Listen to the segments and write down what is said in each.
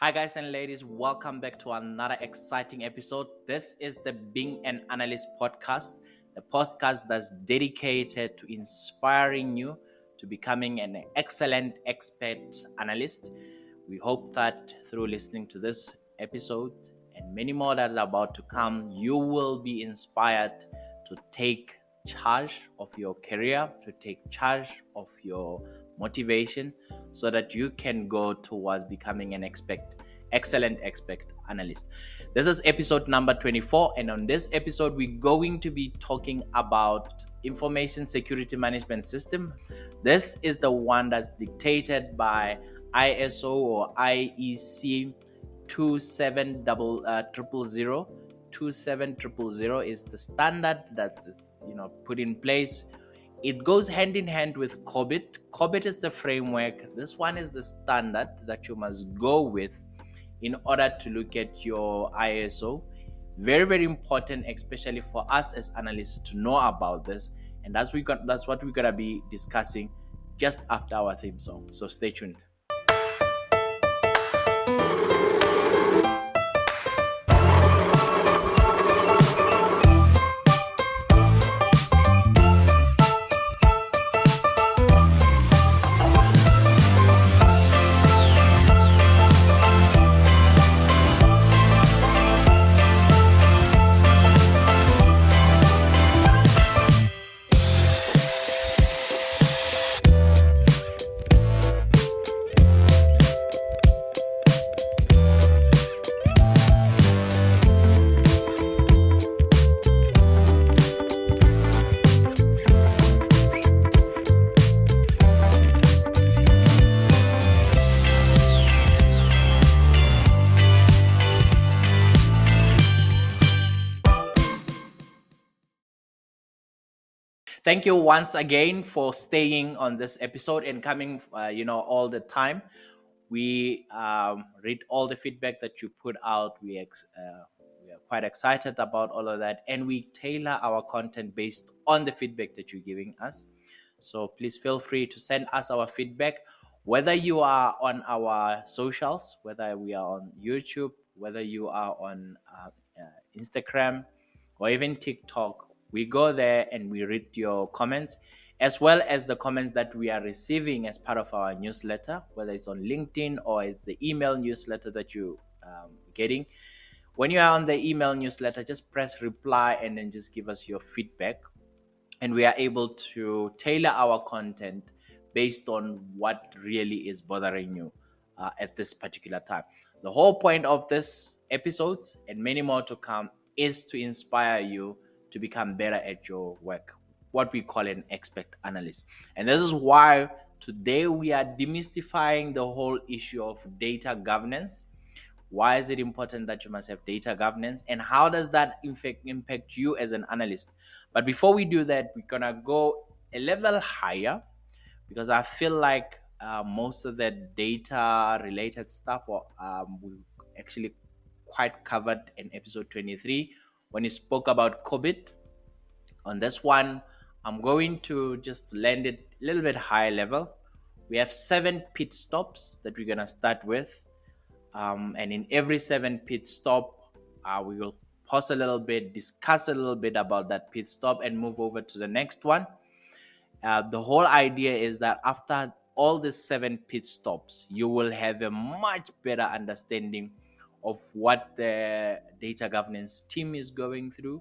Hi guys and ladies, welcome back to another exciting episode. This is the Being an Analyst podcast, the podcast that's dedicated to inspiring you to becoming an excellent expert analyst. We hope that through listening to this episode and many more that are about to come, you will be inspired to take charge of your career, to take charge of your motivation, so that you can go towards becoming an excellent expert analyst. This is episode number 24, and on this episode we're going to be talking about information security management system. This is the one that's dictated by ISO or IEC 27000. 27000 is the standard that's put in place. It goes hand in hand with COBIT. COBIT is the framework. This one is the standard that you must go with in order to look at your ISO. Very, very important, especially for us as analysts to know about this. And that's what we're gonna be discussing just after our theme song. So stay tuned. Thank you once again for staying on this episode and coming, all the time. We read all the feedback that you put out. We are quite excited about all of that, and we tailor our content based on the feedback that you're giving us. So please feel free to send us our feedback, whether you are on our socials, whether we are on YouTube, whether you are on Instagram, or even TikTok. We go there and we read your comments, as well as the comments that we are receiving as part of our newsletter, whether it's on LinkedIn or it's the email newsletter that you getting. When you are on the email newsletter, just press reply and then just give us your feedback, and we are able to tailor our content based on what really is bothering you at this particular time. The whole point of this episodes and many more to come is to inspire you to become better at your work, what we call an expert analyst. And this is why today we are demystifying the whole issue of data governance. Why is it important that you must have data governance, and how does that impact you as an analyst? But before we do that, we're gonna go a level higher, because I feel like most of the data related stuff we actually quite covered in episode 23 when you spoke about COVID. On this one, I'm going to just land it a little bit high level. We have 7 pit stops that we're going to start with. And in every 7 pit stop, we will pause a little bit, discuss a little bit about that pit stop, and move over to the next one. The whole idea is that after all the 7 pit stops, you will have a much better understanding of what the data governance team is going through,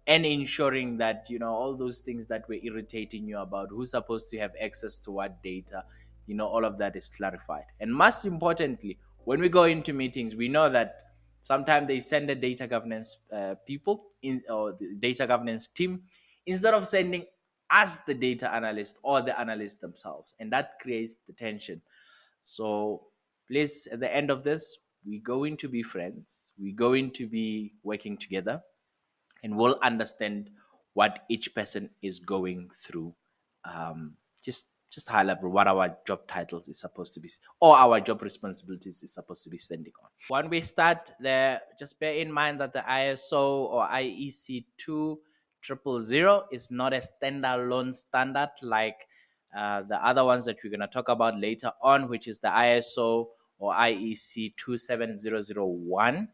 and ensuring that all those things that were irritating you about who's supposed to have access to what data, all of that is clarified. And most importantly, when we go into meetings, we know that sometimes they send the data governance people in, or the data governance team, instead of sending us the data analyst or the analyst themselves, and that creates the tension. So please, at the end of this, we're going to be friends, we're going to be working together, and we'll understand what each person is going through. Just high level, what our job titles is supposed to be, or our job responsibilities is supposed to be standing on. When we start there, just bear in mind that the ISO or IEC 20000 is not a standalone standard like the other ones that we're going to talk about later on, which is the ISO or IEC 27001.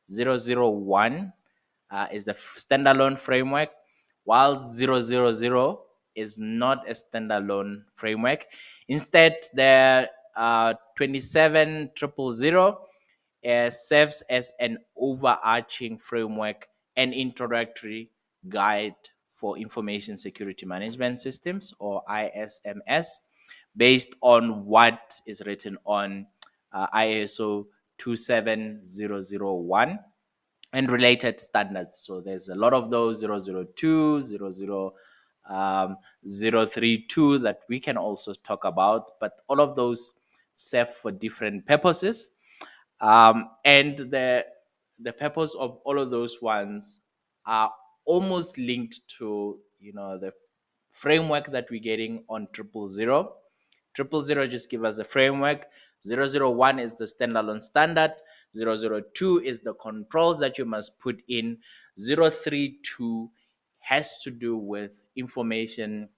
001 is the standalone framework, while 000 is not a standalone framework. Instead, the 27000 serves as an overarching framework and introductory guide for information security management systems, or ISMS, based on what is written on ISO 27001 and related standards. So there's a lot of those 002, 032 that we can also talk about, but all of those serve for different purposes. And the purpose of all of those ones are almost linked to the framework that we're getting on 000. 000 just give us a framework. 001 is the standalone standard. 002 is the controls that you must put in. 032 has to do with information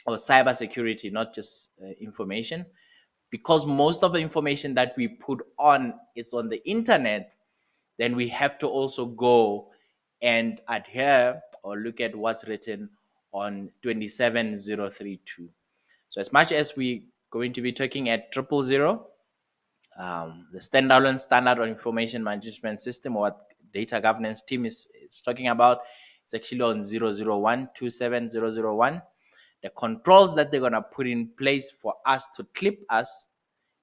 or cybersecurity, not just information, because most of the information that we put on is on the internet. Then we have to also go and adhere or look at what's written on 27032. So as much as we going to be talking at 000, the standalone standard on information management system, what data governance team is talking about, it's actually on 001, 27001. The controls that they're going to put in place for us to clip us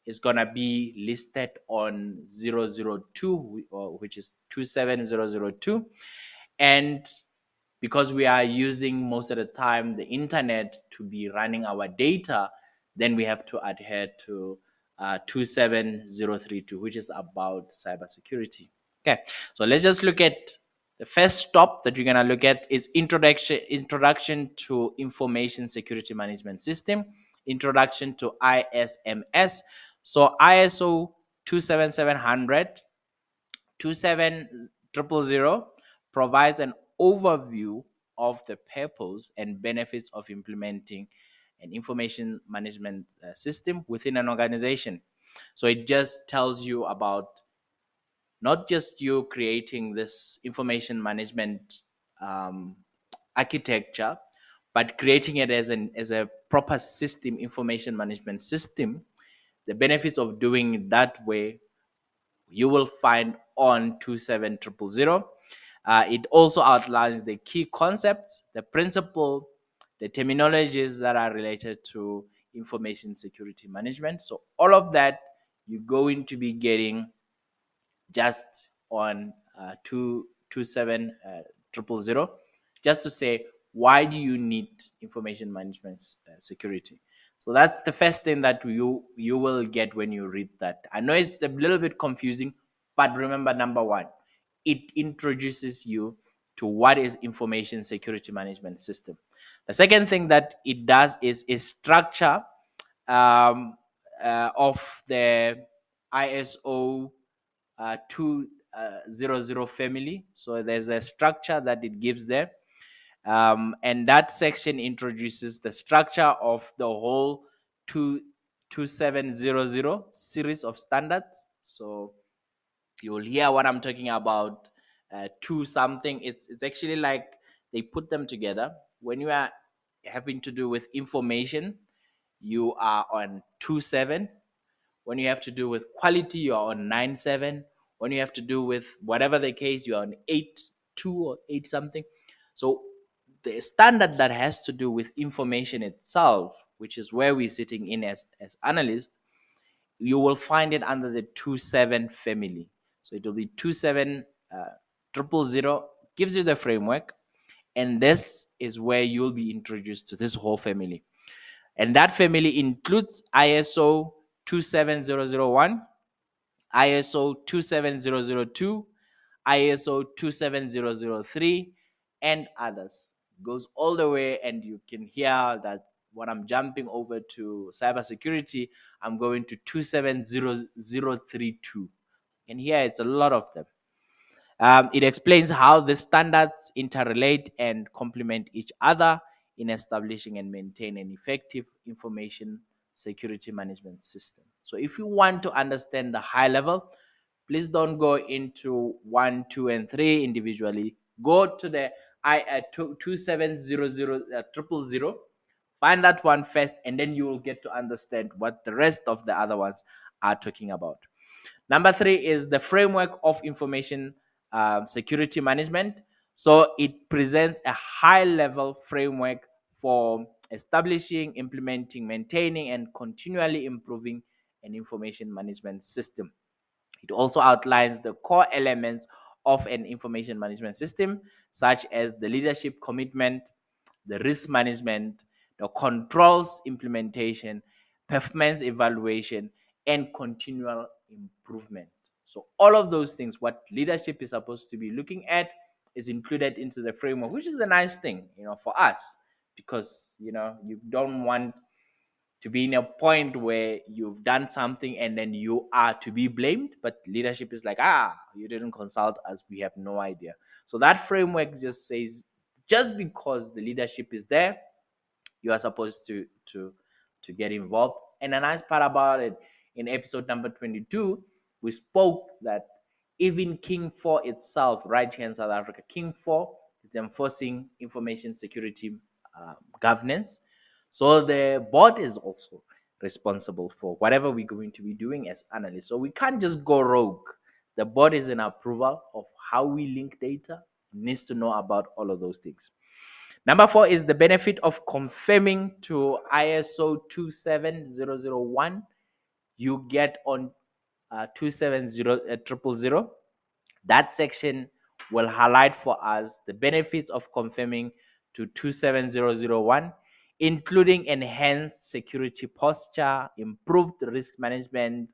is going to be listed on 002, which is 27002. And because we are using most of the time the internet to be running our data, then we have to adhere to 27032, which is about cybersecurity. Okay, so let's just look at the first stop that you're going to look at is introduction to information security management system, introduction to ISMS. So ISO 27700 27000 provides an overview of the purpose and benefits of implementing an information management system within an organization. So it just tells you about not just you creating this information management architecture, but creating it as a proper system, information management system. The benefits of doing it that way you will find on 27000. It also outlines the key concepts, the principle, the terminologies that are related to information security management. So all of that you're going to be getting just on 27000, just to say why do you need information management security. So that's the first thing that you will get when you read that. I know it's a little bit confusing, but remember, number one, it introduces you to what is information security management system. The second thing that it does is structure of the ISO 200 family. So there's a structure that it gives there. And that section introduces the structure of the whole 2700 series of standards. So you'll hear what I'm talking about. Two something. It's actually like they put them together. When you are having to do with information, you are on 27. When you have to do with quality, you are on 97. When you have to do with whatever the case, you are on 82 or 8 something. So the standard that has to do with information itself, which is where we're sitting in as analysts, you will find it under the 27 family. So it will be 27 000 gives you the framework, and this is where you'll be introduced to this whole family. And that family includes ISO 27001, ISO 27002, ISO 27003, and others. Goes all the way, and you can hear that when I'm jumping over to cybersecurity, I'm going to 270032. And here it's a lot of them. It explains how the standards interrelate and complement each other in establishing and maintaining an effective information security management system. So if you want to understand the high level, please don't go into 1, 2, and 3 individually. Go to the 2700 find that one first, and then you will get to understand what the rest of the other ones are talking about. Number 3 is the framework of information security management. So it presents a high level framework for establishing, implementing, maintaining, and continually improving an information management system. It also outlines the core elements of an information management system, such as the leadership commitment, the risk management, the controls implementation, performance evaluation, and continual improvement. So all of those things, what leadership is supposed to be looking at, is included into the framework, which is a nice thing, for us, because you don't want to be in a point where you've done something and then you are to be blamed, but leadership is like, you didn't consult us, we have no idea. So that framework just says, just because the leadership is there, you are supposed to get involved. And the nice part about it, in episode number 22, we spoke that even King 4 itself, right here in South Africa, King 4 is enforcing information security governance. So the board is also responsible for whatever we're going to be doing as analysts. So we can't just go rogue. The board is in approval of how we link data, needs to know about all of those things. Number 4 is the benefit of confirming to ISO 27001. You get on 27000. That section will highlight for us the benefits of confirming to 27001, including enhanced security posture, improved risk management,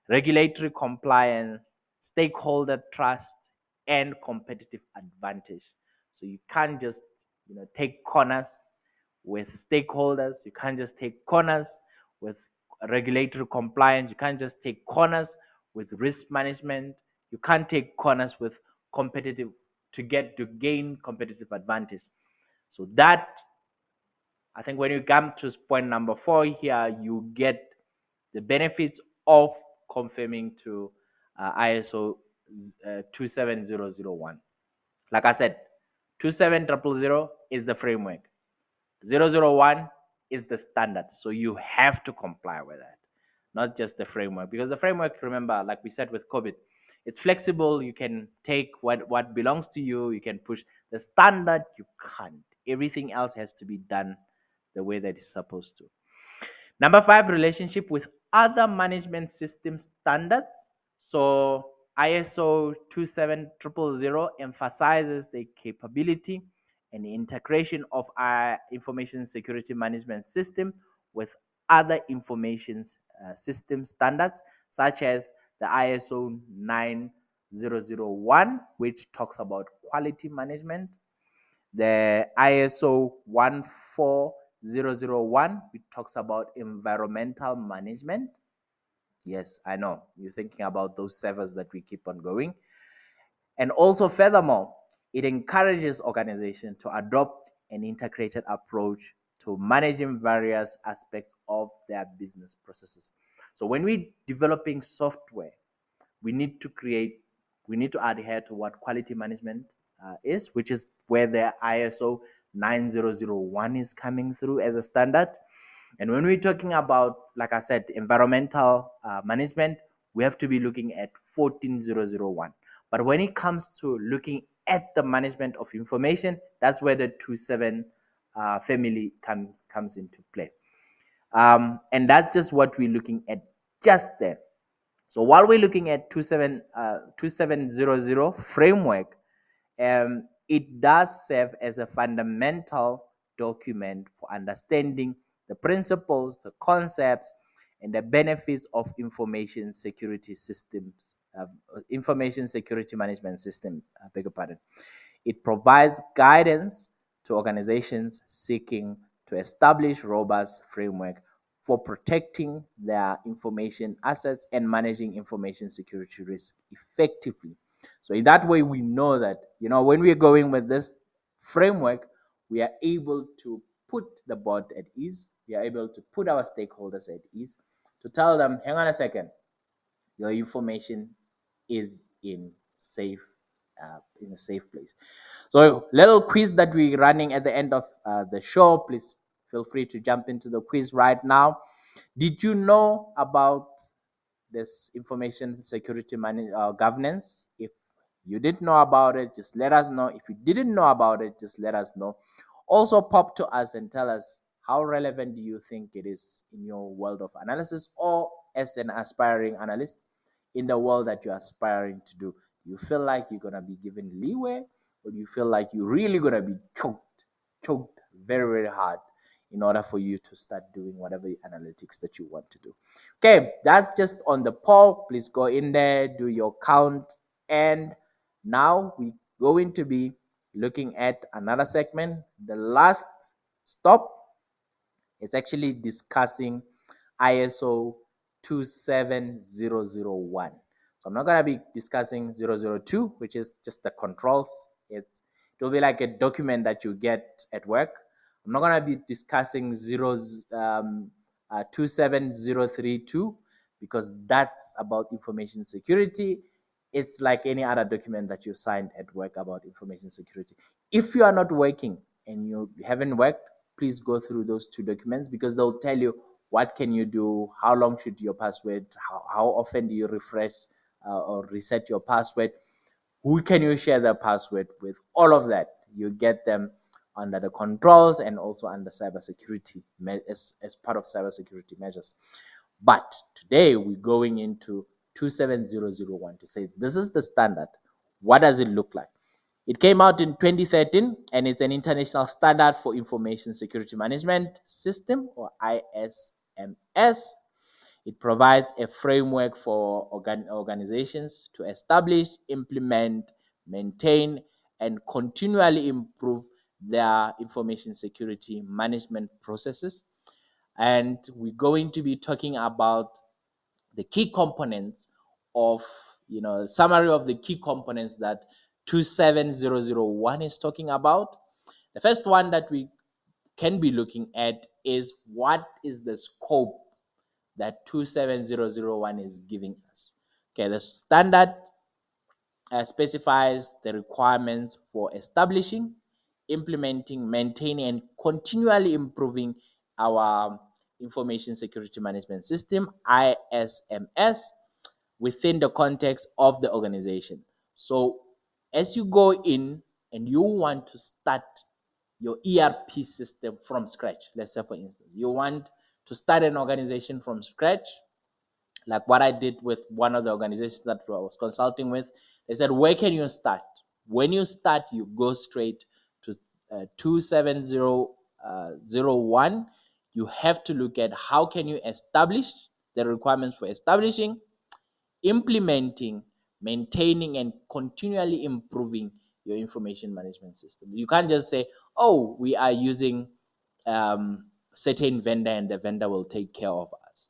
regulatory compliance, stakeholder trust, and competitive advantage. So you can't just take corners with stakeholders. You can't just take corners with regulatory compliance. You can't just take corners with risk management. You can't take corners with competitive to gain competitive advantage. So that, I think, when you come to point number 4 here, you get the benefits of confirming to ISO 27001. Like I said, 27000 is the framework. 001 is the standard. So you have to comply with that, not just the framework. Because the framework, remember, like we said with COVID, it's flexible. You can take what belongs to you. You can push the standard. You can't. Everything else has to be done the way that it's supposed to. Number 5, relationship with other management system standards. So ISO 27000 emphasizes the capability and the integration of our information security management system with other information system standards, such as the ISO 9001, which talks about quality management, the ISO 14001, which talks about environmental management. Yes, I know you're thinking about those servers that we keep on going. And also, furthermore, it encourages organizations to adopt an integrated approach to managing various aspects of their business processes. So when we're developing software, we need to adhere to what quality management is, which is where the ISO 9001 is coming through as a standard. And when we're talking about, like I said, environmental management, we have to be looking at 14001. But when it comes to looking at the management of information, that's where the 27 family comes into play. And that's just what we're looking at just there. So while we're looking at 2700 framework, it does serve as a fundamental document for understanding the principles, the concepts, and the benefits of information security systems, information security management system. I beg your pardon. It provides guidance to organizations seeking to establish robust framework for protecting their information assets and managing information security risk effectively. So in that way, we know that, when we're going with this framework, we are able to put the board at ease. We are able to put our stakeholders at ease to tell them, hang on a second, your information is in a safe place. So little quiz that we're running at the end of the show. Please feel free to jump into the quiz right now. Did you know about this information security governance? If you didn't know about it, just let us know. If you didn't know about it, just let us know. Also pop to us and tell us, how relevant do you think it is in your world of analysis, or as an aspiring analyst in the world that you're aspiring to do? Do you feel like you're going to be given leeway, or do you feel like you're really going to be choked very, very hard in order for you to start doing whatever analytics that you want to do? Okay, that's just on the poll. Please go in there, do your count. And now we're going to be looking at another segment. The last stop, it's actually discussing ISO 27001. So I'm not going to be discussing 002, which is just the controls. It will be like a document that you get at work. I'm not going to be discussing 27032, because that's about information security. It's like any other document that you signed at work about information security. If you are not working and you haven't worked, please go through those two documents, because they'll tell you what can you do, how long should your password, how often do you refresh or reset your password, who can you share the password with. All of that, you get them under the controls and also under cybersecurity as part of cybersecurity measures. But today we're going into 27001 to say this is the standard. What does it look like? It came out in 2013, and it's an international standard for information security management system, or ISMS. It provides a framework for organizations to establish, implement, maintain, and continually improve their information security management processes. And we're going to be talking about the key components of, summary of the key components that 27001 is talking about. The first one that we can be looking at is, what is the scope that 27001 is giving us? Okay, the standard specifies the requirements for establishing, implementing, maintaining, and continually improving our information security management system, ISMS, within the context of the organization. So as you go in and you want to start your ERP system from scratch, let's say for instance, you want to start an organization from scratch, like what I did with one of the organizations that I was consulting with. They said, where can you start? When you start, you go straight to 27001. You have to look at how can you establish the requirements for establishing, implementing, maintaining, and continually improving your information management system. You can't just say, oh, we are using certain vendor and the vendor will take care of us.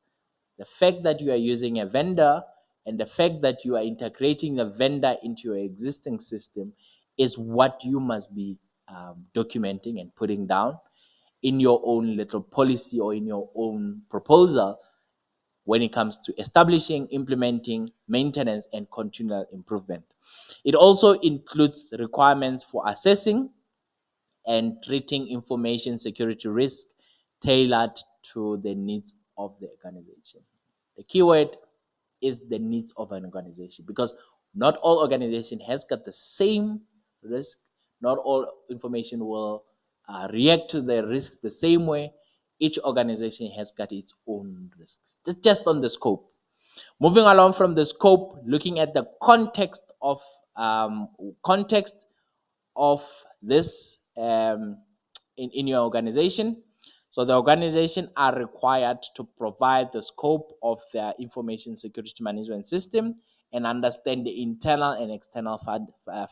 The fact that you are using a vendor and the fact that you are integrating the vendor into your existing system is what you must be documenting and putting down in your own little policy or in your own proposal when it comes to establishing, implementing, maintenance, and continual improvement. It also includes requirements for assessing and treating information security risk tailored to the needs of the organization. The keyword is the needs of an organization, because not all organization has got the same risk. Not all information will react to the risks the same way. Each organization has got its own risks. Just on the scope. Moving along from the scope, looking at the context of this in your organization. So the organization are required to provide the scope of their information security management system and understand the internal and external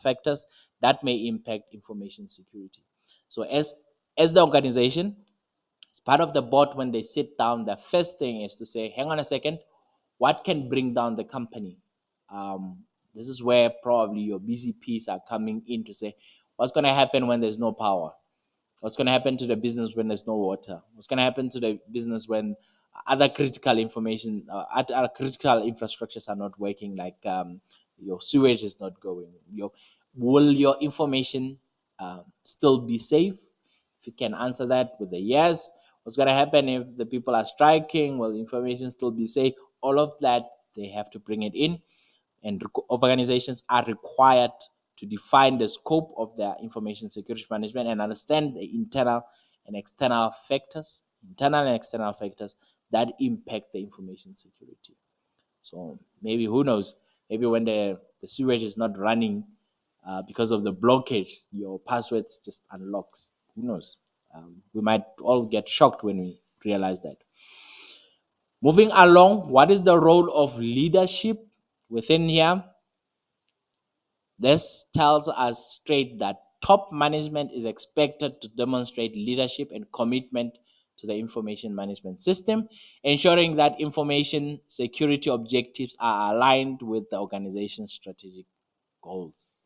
factors that may impact information security. So as the organization, as part of the board, when they sit down, the first thing is to say, hang on a second, what can bring down the company? This is where probably your BCPs are coming in to say, what's going to happen when there's no power? What's going to happen to the business when there's no water? What's going to happen to the business when other critical information, other critical infrastructures are not working, like your sewage is not going? Will your information still be safe? If you can answer that with a yes. What's going to happen if the people are striking? Will information still be safe? All of that, they have to bring it in, and organizations are required to define the scope of their information security management and understand the internal and external factors that impact the information security. So maybe, who knows, maybe when the sewage is not running because of the blockage, your passwords just unlocks. Who knows? We might all get shocked when we realize that. Moving along, what is the role of leadership within here? This tells us straight that top management is expected to demonstrate leadership and commitment to the information management system, ensuring that information security objectives are aligned with the organization's strategic goals.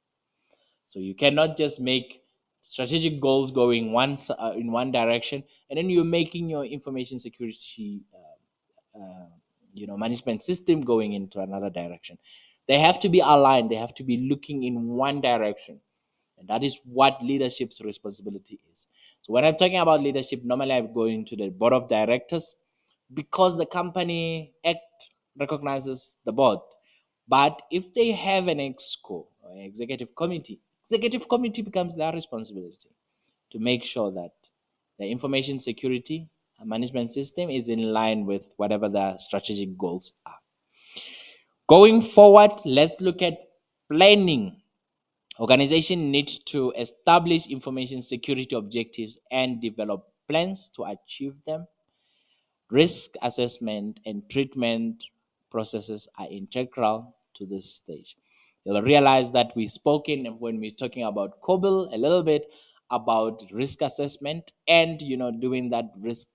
So you cannot just make strategic goals going in one direction, and then you're making your information security management system going into another direction. They have to be aligned. They have to be looking in one direction, and that is what leadership's responsibility is. So when I'm talking about leadership, normally I'm going to the board of directors, because the company act recognizes the board. But if they have an exco or an executive committee becomes their responsibility to make sure that the information security management system is in line with whatever the strategic goals are. Going forward, let's look at planning. Organization needs to establish information security objectives and develop plans to achieve them. Risk assessment and treatment processes are integral to this stage. You'll realize that we spoke in when we're talking about COBIL a little bit about risk assessment and doing that risk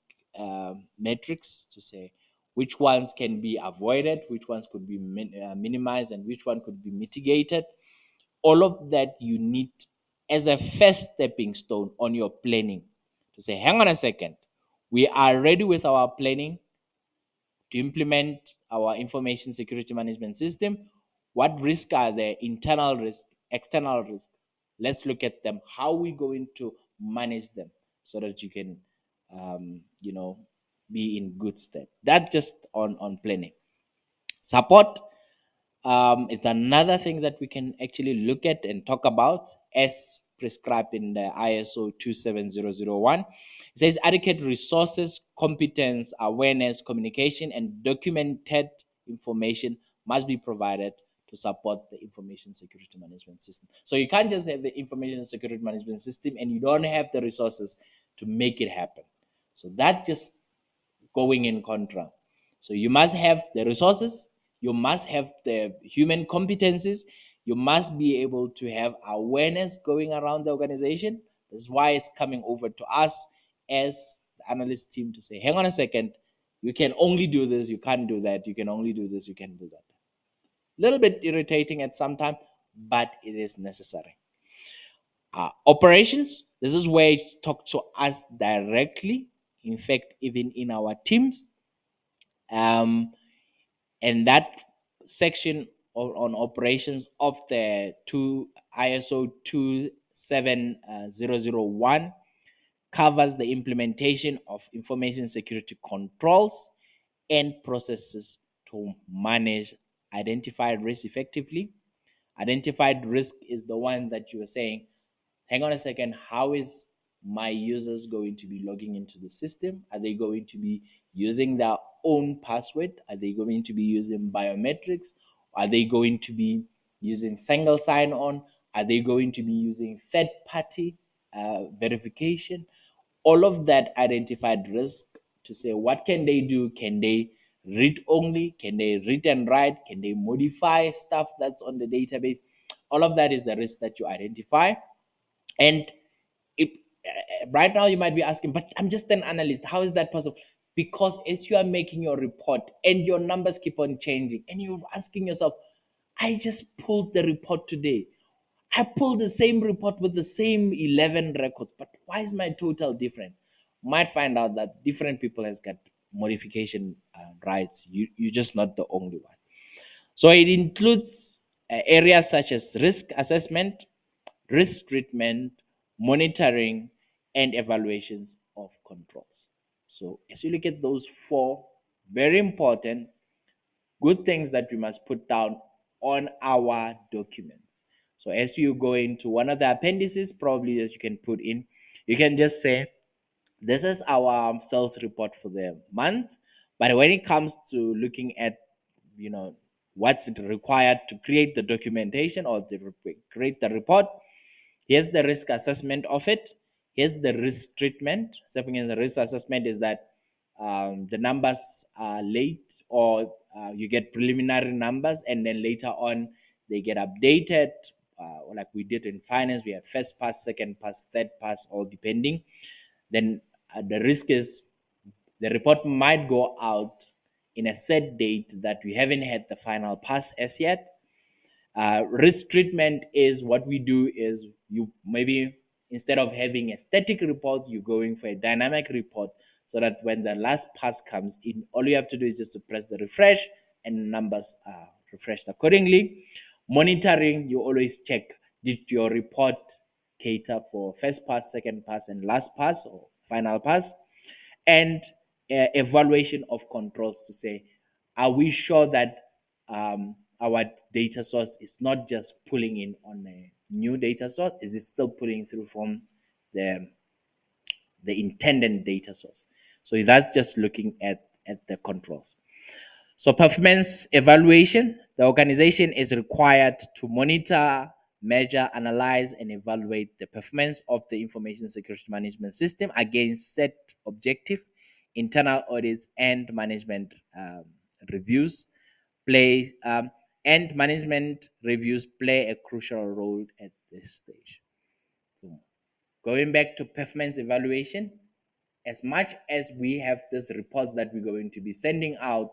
metrics to say which ones can be avoided, which ones could be minimized, and which one could be mitigated. All of that you need as a first stepping stone on your planning to say, hang on a second, we are ready with our planning to implement our information security management system. What risks are there? Internal risk, external risk. Let's look at them. How are we going to manage them so that you can, be in good stead? That's just on planning. Support is another thing that we can actually look at and talk about as prescribed in the ISO 27001. It says adequate resources, competence, awareness, communication, and documented information must be provided to support the information security management system. So you can't just have the information security management system and you don't have the resources to make it happen. So that just going in contra. So you must have the resources, you must have the human competencies, you must be able to have awareness going around the organization. That's why it's coming over to us as the analyst team to say, hang on a second, you can only do this, you can't do that, you can only do this, you can do that. A little bit irritating at some time, but it is necessary. Operations, this is where it talks to us directly, in fact, even in our teams. And that section on operations of the ISO 27001 covers the implementation of information security controls and processes to manage identified risk effectively. Identified risk is the one that you were saying, hang on a second, how is my users going to be logging into the system? Are they going to be using their own password? Are they going to be using biometrics? Are they going to be using single sign-on? Are they going to be using third-party verification? All of that identified risk to say, what can they do? Can they read only? Can they read and write? Can they modify stuff that's on the database? All of that is the risk that you identify. And if, right now you might be asking, but I'm just an analyst. How is that possible? Because as you are making your report and your numbers keep on changing, and you're asking yourself, I just pulled the report today. I pulled the same report with the same 11 records, but why is my total different? Might find out that different people has got modification rights. You're just not the only one. So it includes areas such as risk assessment, risk treatment, monitoring, and evaluations of controls. So as you look at those four very important good things that we must put down on our documents. So as you go into one of the appendices, probably as you can put in, you can just say, this is our sales report for the month. But when it comes to looking at, you know, what's required to create the documentation or to create the report, here's the risk assessment of it. Here's the risk treatment. Stepping in the risk assessment is that the numbers are late, or you get preliminary numbers and then later on they get updated. Like we did in finance, we have first pass, second pass, third pass, all depending. Then the risk is the report might go out in a set date that we haven't had the final pass as yet. Risk treatment is what we do is you maybe instead of having a static report, you're going for a dynamic report so that when the last pass comes in, all you have to do is just to press the refresh and numbers are refreshed accordingly. Monitoring, you always check, did your report cater for first pass, second pass, and last pass or final pass? And evaluation of controls to say, are we sure that our data source is not just pulling in on a new data source? Is it still pulling through from the intended data source? So that's just looking at the controls. So performance evaluation, the organization is required to monitor, measure, analyze, and evaluate the performance of the information security management system against set objective, internal audits, and management reviews. Play and management reviews play a crucial role at this stage. So going back to performance evaluation, as much as we have these reports that we're going to be sending out,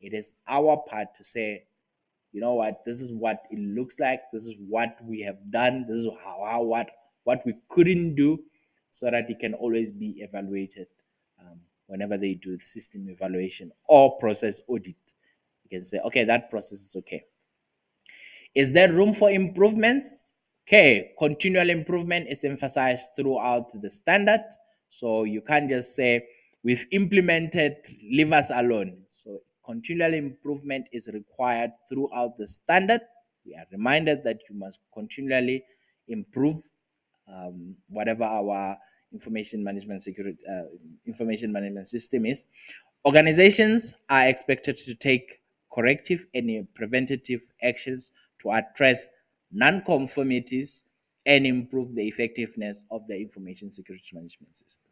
it is our part to say, you know what, this is what it looks like, this is what we have done, this is how what we couldn't do, so that it can always be evaluated whenever they do the system evaluation or process audit. You can say, okay, that process is okay. Is there room for improvements? Okay, continual improvement is emphasized throughout the standard. So you can't just say, we've implemented, leave us alone. So continual improvement is required throughout the standard. We are reminded that you must continually improve whatever our information management system is. Organizations are expected to take corrective and preventative actions to address non-conformities and improve the effectiveness of the information security management system.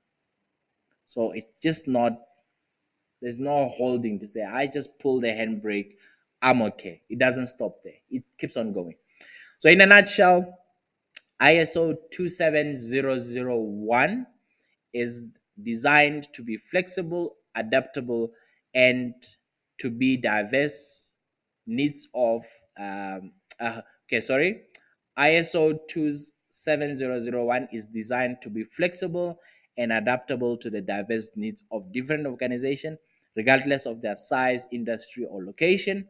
So it's just not, there's no holding to say, I just pull the handbrake, I'm okay. It doesn't stop there. It keeps on going. So in a nutshell, ISO 27001 is designed to be flexible, adaptable, and to be diverse needs of okay, sorry. ISO 27001 is designed to be flexible and adaptable to the diverse needs of different organizations, regardless of their size, industry, or location.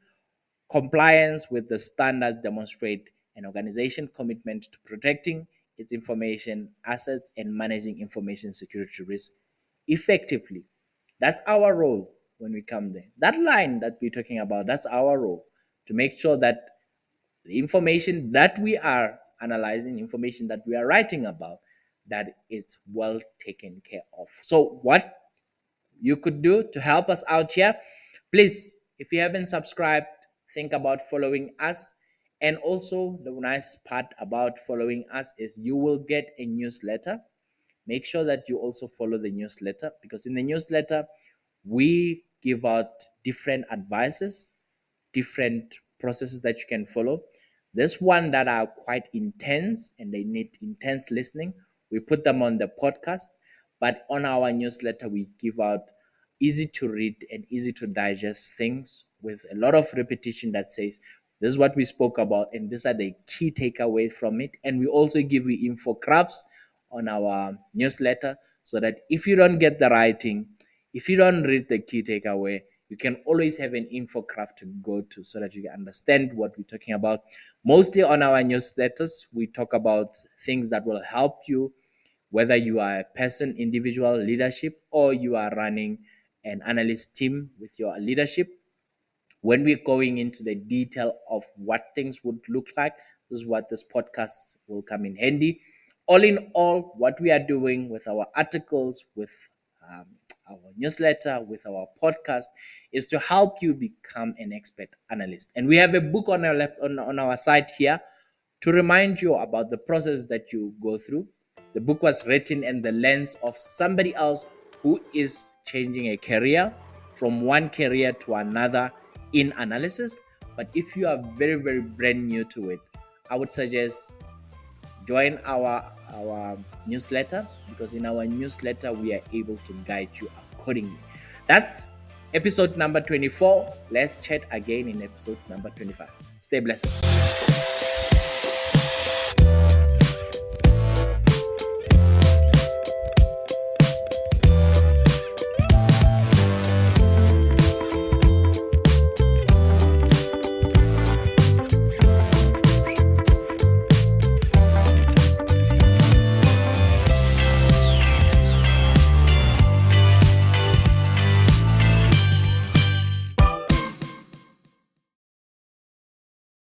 Compliance with the standards demonstrate an organization commitment to protecting its information assets and managing information security risk effectively. That's our role when we come there. That line that we're talking about, that's our role to make sure that the information that we are analyzing, information that we are writing about, that it's well taken care of. So what you could do to help us out here, please, if you haven't subscribed, think about following us. And also the nice part about following us is you will get a newsletter. Make sure that you also follow the newsletter, because in the newsletter we give out different advices, different processes that you can follow. There's one that are quite intense and they need intense listening. We put them on the podcast, but on our newsletter, we give out easy to read and easy to digest things with a lot of repetition that says, This is what we spoke about, and these are the key takeaways from it. And we also give you infographics on our newsletter so that if you don't get the writing, if you don't read the key takeaway, you can always have an infographic to go to so that you can understand what we're talking about. Mostly on our newsletters, we talk about things that will help you, whether you are a person, individual leadership, or you are running an analyst team with your leadership. When we're going into the detail of what things would look like, this is what this podcast will come in handy. All in all, what we are doing with our articles, with um, our newsletter, with our podcast, is to help you become an expert analyst. And we have a book on our left on our site here to remind you about the process that you go through. The book was written in the lens of somebody else who is changing a career from one career to another in analysis. But if you are very, very brand new to it, I would suggest join our newsletter, because in our newsletter we are able to guide you accordingly. That's episode number 24. Let's chat again in episode number 25. Stay blessed.